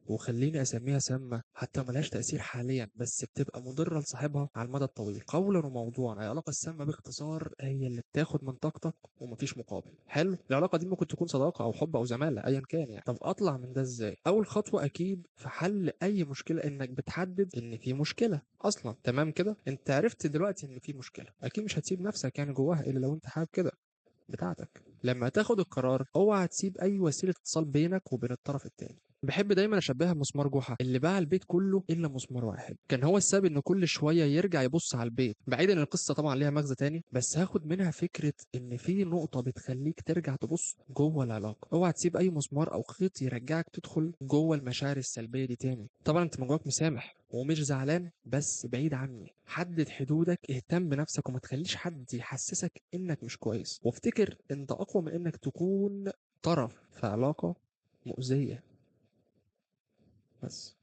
وخليني اسميها سامه حتى ملهاش تاثير حاليا، بس بتبقى مضره لصاحبها على المدى الطويل. قولا وموضوعا، العلاقه السامه باختصار هي اللي بتاخد من طاقتك ومفيش مقابل. حلو، العلاقه دي ممكن تكون صداقه او حب او زماله ايا كان يعني. طب اطلع من ده ازاي؟ اول خطوه اكيد في حل اي مشكله انك بتحدد ان في مشكله اصلا. تمام كده، انت عرفت دلوقتي ان في مشكله، اكيد مش هتسيب نفسك يعني جواها الا لو انت حابب كده بتاعتك. لما تاخد القرار اوعى تسيب اي وسيله اتصال بينك وبين الطرف التاني. بحب دايما اشبهها بمسمار جحا اللي باع البيت كله الا مسمار واحد. كان هو السبب ان كل شويه يرجع يبص على البيت. بعيدا ان القصه طبعا ليها مغزى تاني، بس هاخد منها فكره ان في نقطه بتخليك ترجع تبص جوه العلاقه. اوعى تسيب اي مسمار او خيط يرجعك تدخل جوه المشاعر السلبيه دي تاني. طبعا انت من جواك مسامح ومش زعلان، بس بعيد عني. حدد حدودك، اهتم بنفسك، وما تخليش حد يحسسك انك مش كويس. وافتكر انت اقوى من انك تكون طرف في علاقة مؤذية. بس